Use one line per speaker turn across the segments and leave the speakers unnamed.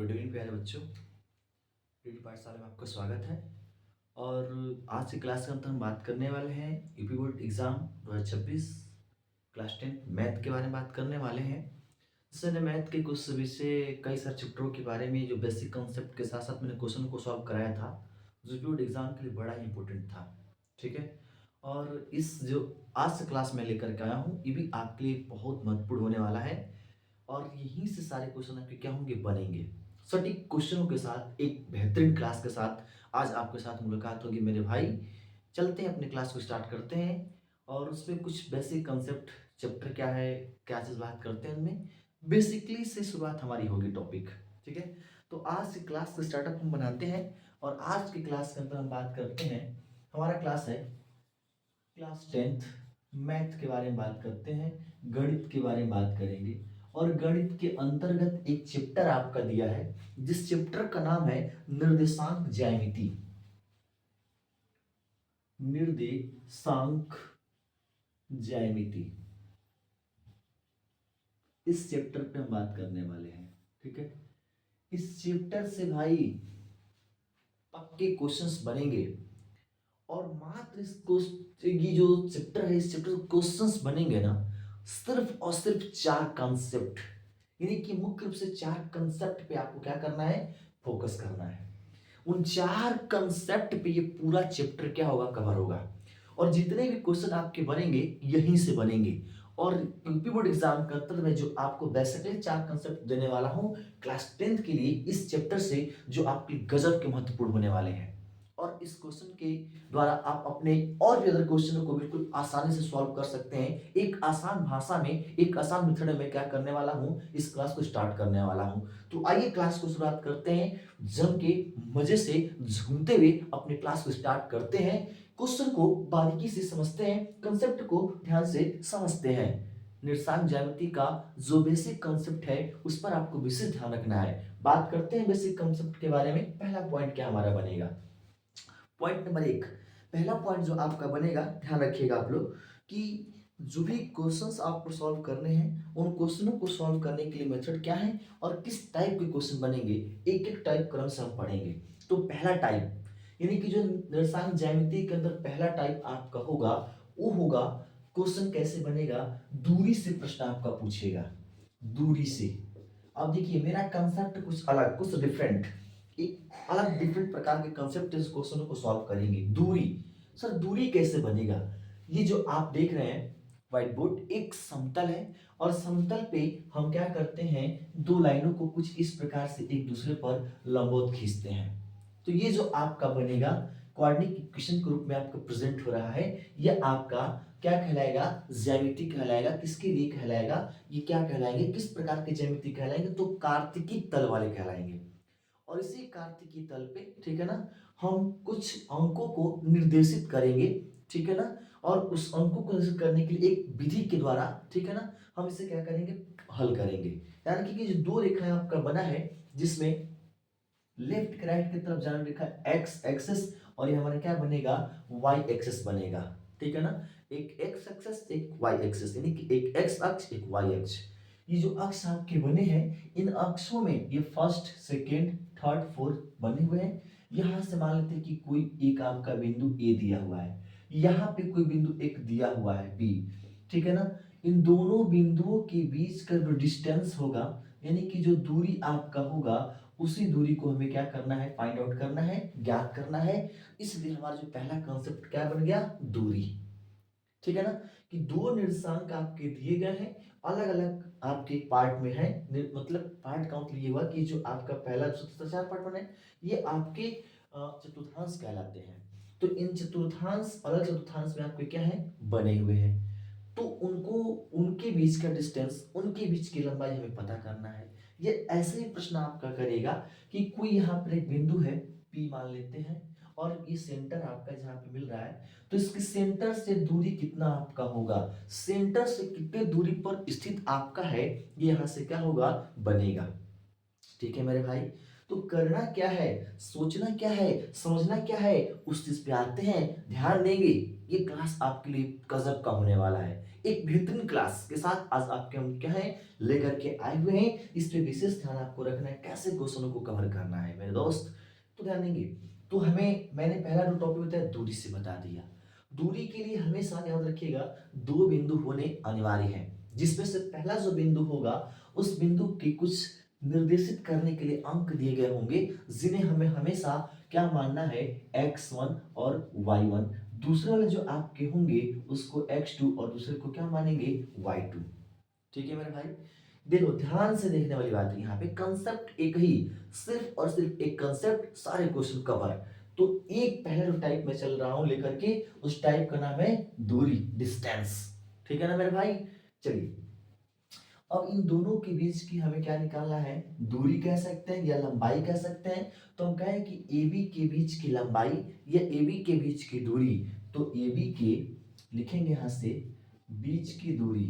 Good evening प्यारे बच्चों। Read पाठशाला में आपका स्वागत है। और आज की क्लास के अंदर हम बात करने वाले हैं UP board exam 2026 class 10 math के बारे में बात करने वाले हैं। जैसे मैथ के कुछ विषय कई सारे चैप्टरों के बारे में जो बेसिक कॉन्सेप्ट के साथ साथ मैंने क्वेश्चन को सॉल्व कराया था, जो यूपी बोर्ड एग्जाम के लिए बड़ा ही इंपॉर्टेंट था। ठीक है। और इस जो आज से क्लास में लेकर के आया हूँ, ये भी आपके लिए बहुत महत्वपूर्ण होने वाला है। और यहीं से सारे क्वेश्चन आपके क्या होंगे, बनेंगे। सटीक क्वेश्चनों के साथ एक बेहतरीन क्लास के साथ आज आपके साथ मुलाकात होगी मेरे भाई। चलते हैं अपने क्लास को स्टार्ट करते हैं और उसमें कुछ बेसिक कंसेप्ट चैप्टर क्या है, क्या चीज़ बात करते हैं उनमें बेसिकली से शुरुआत हमारी होगी टॉपिक। ठीक है। तो आज की क्लास का स्टार्टअप हम बनाते हैं और आज की क्लास के अंदर हम बात करते हैं। हमारा क्लास है क्लास 10th मैथ के बारे में बात करते हैं, गणित के बारे में बात करेंगे। और गणित के अंतर्गत एक चैप्टर आपका दिया है जिस चैप्टर का नाम है निर्देशांक ज्यामिति। निर्देशांक ज्यामिति, इस चैप्टर पे हम बात करने वाले हैं। ठीक है। इस चैप्टर से भाई पक्के क्वेश्चंस बनेंगे और मात्र इसको ये जो चैप्टर है, इस चैप्टर क्वेश्चंस बनेंगे ना सिर्फ और सिर्फ चार कॉन्सेप्ट, यानी कि मुख्य रूप से चार कॉन्सेप्ट पे आपको क्या करना है, फोकस करना है। उन चार कॉन्सेप्ट पे ये पूरा चैप्टर क्या होगा, कवर होगा। और जितने भी क्वेश्चन आपके बनेंगे यहीं से बनेंगे। और यूपी बोर्ड एग्जाम के अंतर में जो आपको बेसिकली चार कंसेप्ट देने वाला हूं क्लास 10th के लिए इस चैप्टर से, जो आपके गजब के महत्वपूर्ण होने वाले हैं। और इस क्वेश्चन के द्वारा आप अपने और भी अदर क्वेश्चनों को बिल्कुल आसानी से सॉल्व कर सकते हैं। एक आसान भाषा में, एक आसान मेथड में क्या करने वाला हूं, इस क्लास को स्टार्ट करने वाला हूं। तो आइए क्लास को शुरुआत करते हैं, जम के मजे से झूमते हुए अपने क्लास को स्टार्ट करते हैं। क्वेश्चन को बारीकी से समझते हैं, कंसेप्ट को ध्यान से समझते हैं। निर्देशांक ज्यामिति का जो बेसिक कंसेप्ट है उस पर आपको विशेष ध्यान रखना है। बात करते हैं बेसिक कंसेप्ट के बारे में। पहला पॉइंट क्या हमारा बनेगा, पॉइंट नंबर 1, पहला पॉइंट जो आपका बनेगा, ध्यान रखिएगा आप लोग कि जो भी क्वेश्चंस आपको सॉल्व करने हैं उन क्वेश्चनों को सॉल्व करने के लिए मेथड क्या है और किस टाइप के क्वेश्चन बनेंगे, एक एक टाइप क्रम से हम पढ़ेंगे। तो पहला टाइप, यानी कि जो निर्देशांक ज्यामिति के अंदर पहला टाइप आपका होगा वो होगा क्वेश्चन कैसे बनेगा, दूरी से प्रश्न आपका पूछेगा। दूरी से, अब देखिए मेरा कंसेप्ट कुछ अलग, कुछ डिफरेंट, एक अलग डिफरेंट प्रकार के कंसेप्ट इस क्वेश्चन को सॉल्व करेंगे। दूरी, सर दूरी कैसे बनेगा। ये जो आप देख रहे हैं व्हाइट बोर्ड एक समतल है और समतल पे हम क्या करते हैं, दो लाइनों को कुछ इस प्रकार से एक दूसरे पर लंबवत खींचते हैं। तो ये जो आपका बनेगा कोऑर्डिनेट इक्वेशन के रूप में आपका प्रेजेंट हो रहा है, ये आपका क्या कहलाएगा, ज्यामिति कहलाएगा। किसके लिए कहलाएगा, ये क्या कहलाएंगे, किस प्रकार के ज्यामिति कहलाएंगे, तो कार्तिकी तल वाले कहलाएंगे। और इसी कार्तिकी तल पे, ठीक है ना, हम कुछ अंकों को निर्देशित करेंगे। ठीक है ना, और उस अंकों को निर्देशित करने के लिए एक विधि के द्वारा, ठीक है ना, हम इसे क्या करेंगे, हल करेंगे। यानी कि जो दो रेखाएं आपका बना है जिसमें लेफ्ट के राइट की तरफ जाना लिखा है एक्स एक्सेस और ये हमारा क्या बनेगा, वाई एक्सेस बनेगा। ठीक है ना, एक एक्स एक्सेस एक वाई एक्सेस, यानी कि एक एक्स अक्ष एक वाई अक्ष। ये जो अक्ष आपके बने हैं इन अक्षों में ये फर्स्ट सेकेंड थर्ड फोर्थ बने हुए हैं। यहां से मान लेते हैं कि कोई एक आपका बिंदु ए दिया हुआ है, यहाँ पे कोई बिंदु एक दिया हुआ है बी। ठीक है ना, इन दोनों बिंदुओं के बीच का जो डिस्टेंस होगा, यानी कि जो दूरी आपका होगा, उसी दूरी को हमें क्या करना है, फाइंड आउट करना है, ज्ञात करना है। इसलिए हमारा जो पहला कंसेप्ट क्या बन गया, दूरी। ठीक है ना, कि दो निर्देशांक आपके दिए गए हैं, अलग अलग आपके पार्ट में है, मतलब पार्ट काउंट लिए हुआ कि जो आपका पहला सूत्र चार पार्ट बने, ये आपके चतुर्थांश कहलाते हैं। तो इन चतुर्थांश, अलग चतुर्थांश में आपके क्या है, बने हुए हैं। तो उनको, उनके बीच का डिस्टेंस, उनके बीच की लंबाई हमें पता करना है। ये ऐसे ही प्रश्न आपका करेगा कि कोई यहाँ पर एक बिंदु है P मान लेते हैं और ये सेंटर आपका जहाँ पे मिल रहा है, तो इसके सेंटर से दूरी कितना आपका होगा, सेंटर से कितने दूरी पर स्थित आपका है, ये यहाँ से क्या होगा, बनेगा। ठीक है मेरे भाई, तो करना क्या है, सोचना क्या है, समझना क्या है, उस चीज पे आते हैं, ध्यान देंगे। ये क्लास आपके लिए गजब का होने वाला है। एक बेहतरीन क्लास के साथ आज आपके हम क्या है लेकर के आए हुए हैं। इस पे विशेष ध्यान आपको रखना है, कैसे क्वेश्चनों को कवर करना है मेरे दोस्त। तो ध्यान देंगे। तो हमें मैंने पहला जो टॉपिक बताया दूरी से बता दिया। दूरी के लिए हमेशा याद रखिएगा दो बिंदु होने अनिवार्य हैं, जिसमें से पहला जो बिंदु होगा उस बिंदु के कुछ निर्देशित करने के लिए अंक दिए गए होंगे, जिन्हें हमें हमेशा क्या मानना है, x1 और y1। दूसरे वाले जो आपके होंगे उसको x2 और दूसरे को क्या मानेंगे, y2। ठीक है मेरे भाई। देखो ध्यान से देखने वाली बात है, यहाँ पे कंसेप्ट एक ही, सिर्फ और सिर्फ एक कंसेप्ट, सारे क्वेश्चन कवर। तो एक पहले जो टाइप में चल रहा हूं लेकर के, उस टाइप का नाम है दूरी, डिस्टेंस। ठीक है ना मेरे भाई। चलिए अब इन दोनों के बीच की हमें क्या निकालना है, दूरी कह सकते हैं या लंबाई कह सकते हैं। तो हम कहें कि AB के बीच की लंबाई या AB के बीच की दूरी, तो AB के लिखेंगे यहां से बीच की दूरी,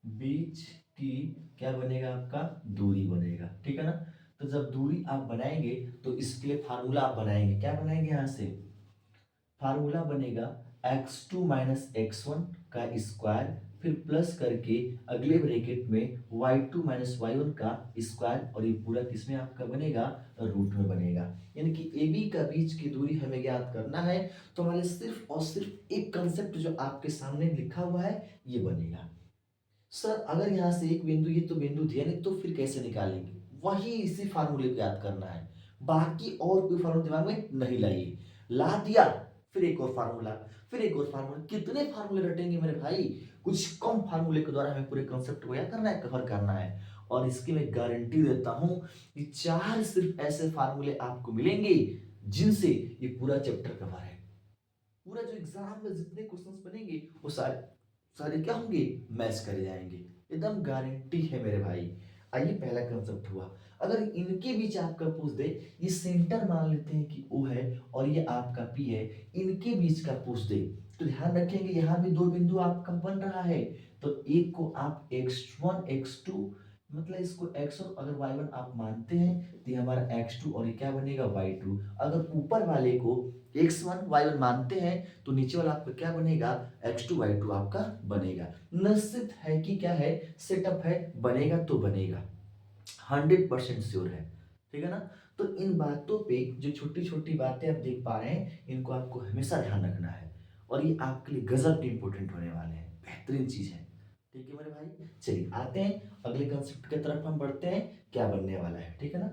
बीच की क्या बनेगा आपका, दूरी बनेगा। ठीक है ना। तो जब दूरी आप बनाएंगे तो इसके लिए फार्मूला आप बनाएंगे, क्या बनाएंगे, यहां से फार्मूला बनेगा x2 माइनस x1 का स्क्वायर, फिर प्लस करके अगले ब्रैकेट में y2 माइनस y1 का स्क्वायर, और ये पूरा किसमें आपका बनेगा, रूट में बनेगा। यानी कि AB का बीच की दूरी हमें ज्ञात करना है। तो हमारे सिर्फ और सिर्फ एक कंसेप्ट जो आपके सामने लिखा हुआ है ये बनेगा। सर अगर यहाँ से एक बिंदु, ये तो बिंदु दिया नहीं, तो फिर कैसे निकालेंगे, वही इसी फार्मूले को याद करना है। बाकी और कोई फार्मूला दिमाग में नहीं लाइए। ला दिया फिर एक और फार्मूला, फिर एक और फार्मूला, कितने फार्मूले रटेंगे मेरे भाई। कुछ कम फार्मूले के द्वारा हमें पूरे कंसेप्ट को याद करना है, कवर करना है। और इसकी मैं गारंटी देता हूं कि 4 सिर्फ ऐसे फार्मूले आपको मिलेंगे जिनसे ये पूरा चैप्टर कवर है। पूरा जो एग्जाम में जितने क्वेश्चंस बनेंगे वो सारे सारे क्या होंगे, मैच करे जाएंगे, एकदम गारंटी है मेरे भाई। आइए पहला कंसेप्ट हुआ। अगर इनके बीच आपका पूछ दे, ये सेंटर मान लेते हैं कि O है और ये आपका P है, इनके बीच का पूछ दे, तो ध्यान रखेंगे यहाँ भी दो बिंदु आपका बन रहा है। तो एक को आप x1 x2, मतलब इसको x1 अगर y1 आप मानते हैं तो ये हमारा x2 और ये क्या बनेगा, y2। अगर ऊपर वाले को x1 y1 मानते हैं तो नीचे वाला आपका क्या बनेगा, x2 y2 आपका बनेगा। निश्चित है कि क्या है, सेटअप है, बनेगा तो बनेगा, 100% श्योर है। ठीक है ना। तो इन बातों पे जो छोटी छोटी बातें आप देख पा रहे हैं, इनको आपको हमेशा ध्यान रखना है, और ये आपके लिए गजब के इंपॉर्टेंट होने वाले हैं, बेहतरीन चीज है। ठीक है मेरे भाई। चलिए आते हैं अगले कंसेप्ट की तरफ, हम बढ़ते हैं क्या बनने वाला है। ठीक है ना।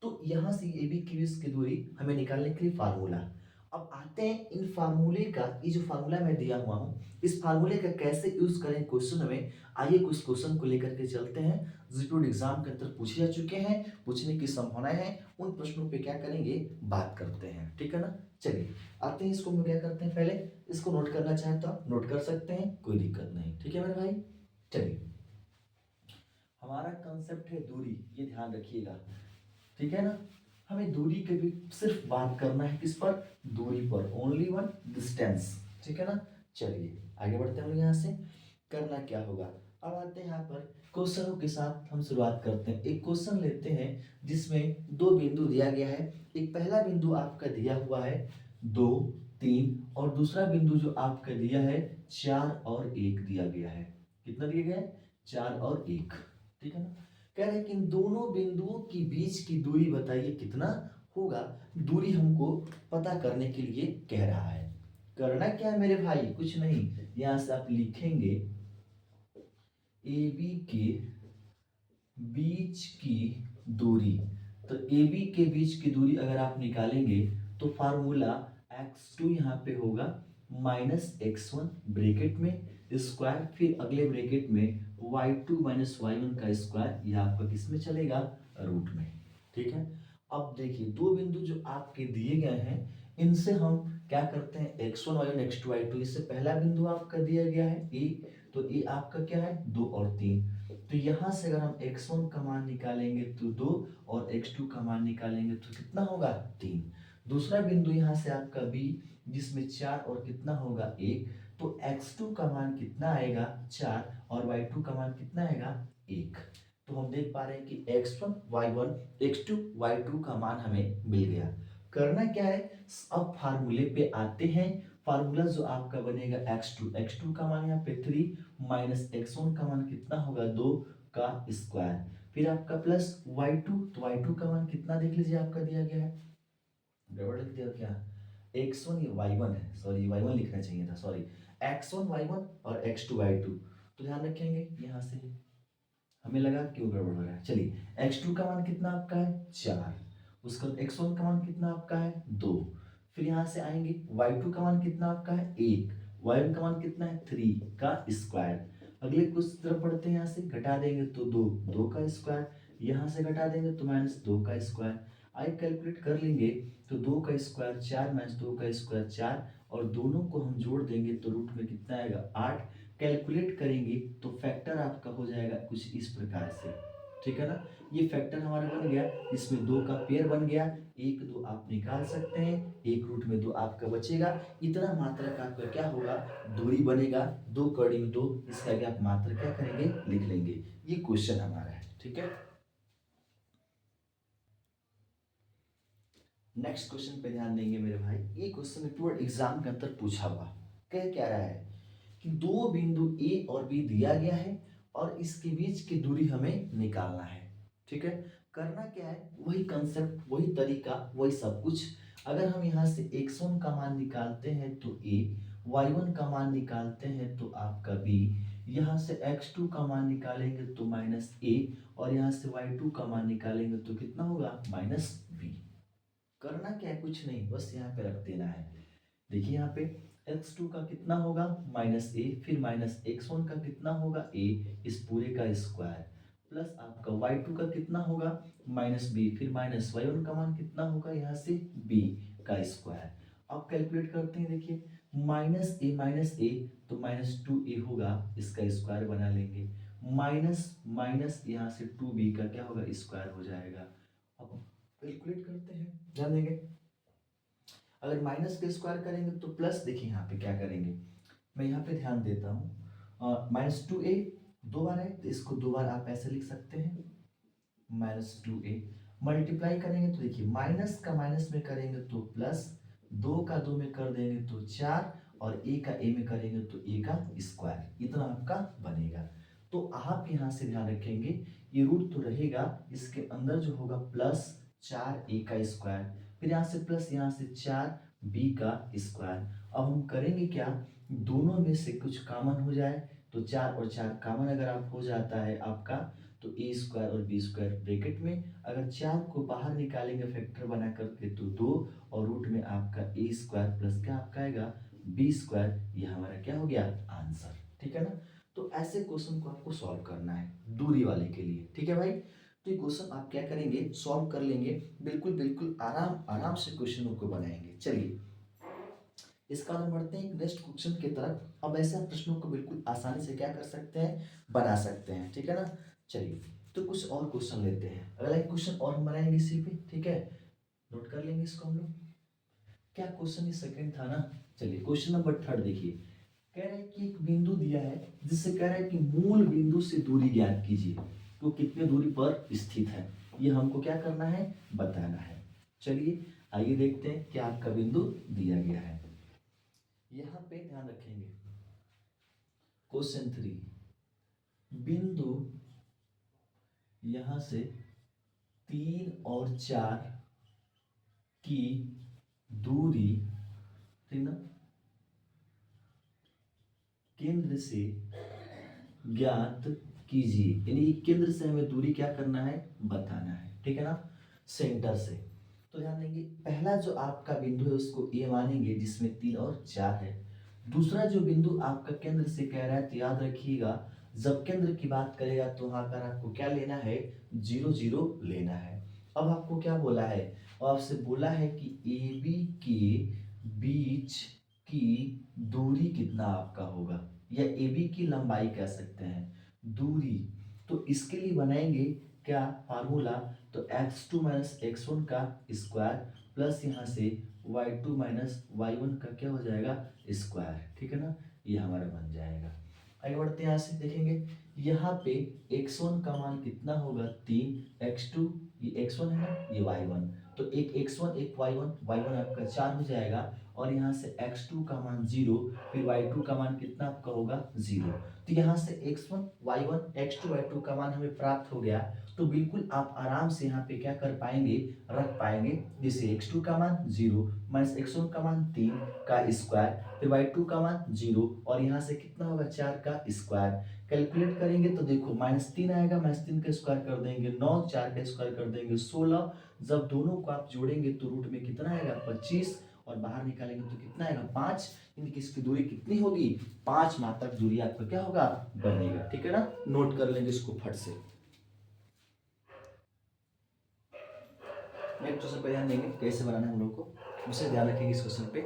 तो यहाँ से AB की बीच की दूरी हमें निकालने के लिए फार्मूला। अब आते हैं इन फार्मूले का, ये जो फार्मूला मैं दिया हुआ हूँ, इस फार्मूले का कैसे यूज करें क्वेश्चन में। आइए कुछ क्वेश्चन को लेकर के चलते हैं, जो एग्जाम के अंदर पूछे जा चुके हैं, पूछने की संभावनाएं हैं, उन प्रश्नों पे क्या करेंगे, बात करते हैं। ठीक है ना। चलिए आते हैं, इसको हम क्या करते हैं, पहले इसको नोट करना चाहें तो आप नोट कर सकते हैं, कोई दिक्कत नहीं। ठीक है मेरे भाई। चलिए हमारा कंसेप्ट है दूरी, ये ध्यान रखिएगा। ठीक है ना। हमें दूरी के भी सिर्फ बात करना है, किस पर, दूरी पर, ओनली वन डिस्टेंस। ठीक है ना। चलिए आगे बढ़ते हैं, यहाँ से करना क्या होगा। अब आते हैं यहाँ पर क्वेश्चनों के साथ हम शुरुआत करते हैं। एक क्वेश्चन लेते हैं जिसमें दो बिंदु दिया गया है। एक पहला बिंदु आपका दिया हुआ है 2 3, और दूसरा बिंदु जो आपका दिया है 4 और 1 दिया गया है। कितना दिया गया है, 4 और 1। ठीक है ना। कह रहे हैं कि इन दोनों बिंदुओं के बीच की दूरी बताइए कितना होगा। दूरी हमको पता करने के लिए कह रहा है। करना क्या है मेरे भाई, कुछ नहीं, यहां से आप लिखेंगे AB के बीच की दूरी। तो AB के बीच की दूरी अगर आप निकालेंगे तो फार्मूला x2 यहाँ पे होगा माइनस x1 ब्रैकेट में स्क्वायर, फिर अगले ब्रैकेट में y2 माइनस y1 का स्क्वायर, यह आपका किस में चलेगा, रूट में। ठीक है। अब देखिए दो बिंदु जो आपके दिए गए हैं, इनसे हम क्या करते हैं, x1 y1 x2 y2, इससे पहला बिंदु आपका दिया गया है a, तो a आपका क्या है, 2 और 3। तो यहां से अगर हम x1 का मान निकालेंगे तो 2, और x2 का मान निकालेंगे तो कितना होगा, 3। दूसरा बिंदु यहाँ से आपका b, जिसमें 4 और कितना होगा 1, तो x2 का मान कितना आएगा, 4, और y2 का मान कितना आएगा, 1। तो हम देख पा रहे हैं कि x1 y1 x2 y2 का मान हमें मिल गया। करना क्या है, अब फार्मूले पे आते हैं, फार्मूला जो आपका बनेगा x2 का मान यहाँ पे 3 माइनस x1 का मान कितना होगा 2 का स्क्वायर, फिर आपका प्लस y2, तो y2 का मान कितना देख लीजिए आपका दिया गया है, गड़बड़ लिख दिया क्या, x1 ये y1 है, सॉरी y1 लिखना चाहिए था, सॉरी x1 y1 और x2 y2, तो ध्यान रखेंगे यहाँ से हमें लगा क्यों गड़बड़ हो रहा है। चलिए x2 का मान कितना आपका है 4, उसका x1 का मान कितना आपका है 2, फिर यहाँ से आएंगे y2 का मान कितना आपका है 1, y1 का मान कितना है 3 का स्क्वायर, अगले कुछ तरफ बढ़ते हैं, यहाँ से घटा देंगे तो 2 का स्क्वायर, यहाँ से घटा देंगे तो -2 का स्क्वायर, आई कैलकुलेट कर लेंगे तो 2 का स्क्वायर 4 -2 का स्क्वायर 4, और दोनों को हम जोड़ देंगे तो रूट में कितना आएगा 8, कैलकुलेट करेंगे तो फैक्टर आपका हो जाएगा कुछ इस प्रकार से, ठीक है ना। ये फैक्टर हमारा बन गया, इसमें 2 का पेयर बन गया, 1 2 आप निकाल सकते हैं, एक रूट में 2 आपका बचेगा, इतना मात्रा का आपका क्या होगा दूरी बनेगा, 2 अकॉर्डिंग 2, इसका क्या मात्रा क्या करेंगे लिख लेंगे। ये क्वेश्चन हमारा है, ठीक है। नेक्स्ट क्वेश्चन पे ध्यान देंगे मेरे भाई, ये क्वेश्चन रिपोर्ट एग्जाम के अंदर पूछा हुआ, कह क्या रहा है कि दो बिंदु ए और बी दिया गया है और इसके बीच की दूरी हमें निकालना है, ठीक है। करना क्या है, वही कंसेप्ट, वही तरीका, वही सब कुछ। अगर हम यहाँ से x1 का मान निकालते हैं तो a, y1 का मान निकालते हैं तो आपका b, यहाँ से x2 का मान निकालेंगे तो -a, और यहाँ से y2 का मान निकालेंगे तो कितना होगा -b। करना क्या है, कुछ नहीं, बस यहाँ पे रख देना है। देखिए यहाँ पे x2 का कितना होगा -a, फिर -x1 का कितना होगा a, इस पूरे का स्क्वायर, प्लस आपका y2 का कितना होगा -b, फिर -y1 का मान कितना होगा यहाँ से b का स्क्वायर। अब कैलकुलेट करते हैं, देखिए -a तो -2a होगा, इसका स्क्वायर बना लेंगे, माइनस माइनस यहाँ से 2b का क्या होगा स्क्वायर हो जाएगा। अब कैलकुलेट करते हैं, ध्यान देंगे, अगर माइनस के स्क्वायर करेंगे तो प्लस, देखिए यहाँ पे क्या करेंगे, मैं यहाँ पे ध्यान देता हूँ, -2a 2 बार है तो इसको 2 बार आप ऐसे लिख सकते हैं, -2a मल्टीप्लाई करेंगे तो देखिए माइनस का माइनस में करेंगे तो प्लस, 2 का 2 में कर देंगे तो 4, और a का a में करेंगे तो a का स्क्वायर, इतना आपका बनेगा। तो आप यहाँ से ध्यान रखेंगे, ये रूट तो रहेगा, इसके अंदर जो होगा +4a का स्क्वायर, फिर यहाँ से प्लस, यहाँ से 4b का स्क्वायर। अब हम करेंगे क्या, दोनों में से कुछ कॉमन हो जाए, तो 4 और 4 कॉमन अगर आप हो जाता है आपका, तो a स्क्वायर और b स्क्वायर ब्रैकेट में, अगर 4 को बाहर निकालेंगे फैक्टर बना करके तो 2, और रूट में आपका a स्क्वायर प्लस क्या आपका आएगा b स्क्वायर, ये हमारा क्या हो गया आंसर, ठीक है ना। तो ऐसे क्वेश्चन को आपको सॉल्व करना है दूरी वाले के लिए, ठीक है भाई। तो ये क्वेश्चन आप क्या करेंगे, सॉल्व कर लेंगे, बिल्कुल बिल्कुल आराम आराम से क्वेश्चनों को बनाएंगे। चलिए इसका हम बढ़ते हैं नेक्स्ट क्वेश्चन की तरफ। अब ऐसे प्रश्नों को बिल्कुल आसानी से क्या कर सकते हैं, बना सकते हैं, ठीक है ना। चलिए तो कुछ और क्वेश्चन लेते हैं, अगला एक क्वेश्चन और हम बनाएंगे इसी पे, ठीक है, नोट कर लेंगे इसको हम लोग। क्या क्वेश्चन ये सेकंड था ना। चलिए क्वेश्चन नंबर 3 देखिए, कह रहा है कि एक बिंदु दिया है जिससे कह रहा है कि मूल बिंदु से दूरी ज्ञात कीजिए, तो कितने दूरी पर स्थित है, ये हमको क्या करना है बताना है। चलिए आइए देखते हैं क्या आपका बिंदु दिया गया है। यहाँ पे ध्यान रखेंगे, क्वेश्चन 3, बिंदु यहां से 3 और 4 की दूरी, ठीक ना, केंद्र से ज्ञात कीजिए, यानी केंद्र से हमें दूरी क्या करना है बताना है, ठीक है ना, सेंटर से। तो ध्यान देंगे, पहला जो आपका बिंदु है उसको ए मानेंगे जिसमें 3 और 4 है। दूसरा जो बिंदु आपका केंद्र से कह रहा है, तो याद रखिएगा जब केंद्र की बात करेगा तो वहां पर आपको क्या लेना है 0 0 लेना है। अब आपको क्या बोला है, और आपसे बोला है कि ए बी के बीच की दूरी कितना आपका होगा, या ए बी की लंबाई कह सकते हैं, दूरी। तो इसके लिए बनाएंगे क्या फार्मूला, तो x2 माइनस x1 का स्क्वायर प्लस यहाँ से y2 माइनस y1 का क्या हो जाएगा स्क्वायर, ठीक है ना, ये हमारा बन जाएगा। आगे बढ़ते हैं, यहाँ से देखेंगे, यहाँ पे x1 का मान कितना होगा 3, x2 ये x1 है ना, ये y1, तो एक x1 एक y1 आपका 4 हो जाएगा, और यहाँ से x2 का मान 0, फिर y2 का मान कितना आपका होगा 0। तो यहाँ से x1 y1 x2 y2 का मान हमें प्राप्त हो गया। तो बिल्कुल आप आराम से यहाँ पे क्या कर पाएंगे, रख पाएंगे। जैसे x2 का मान 0 माइनस x1 का मान 3 का स्क्वायर, फिर y2 का मान 0 और यहाँ से कितना होगा 4 का स्क्वायर। कैलकुलेट करेंगे तो देखो -3 आएगा, -3 का स्क्वायर कर देंगे 9, 4 का स्क्वायर कर देंगे 16। जब दोनों को आप जोड़ेंगे तो रूट में कितना आएगा 25 और बाहर निकालेंगे तो कितना आएगा 5। इनकी इसकी दूरी कितनी होगी 5 मात्रक दूरी आपका क्या होगा बनेगा। ठीक है ना, नोट कर लेंगे इसको फट से। नेक्स्ट क्वेश्चन पे ध्यान देंगे कैसे बनाना है हम लोग को, उसे ध्यान रखेंगे इस क्वेश्चन पे।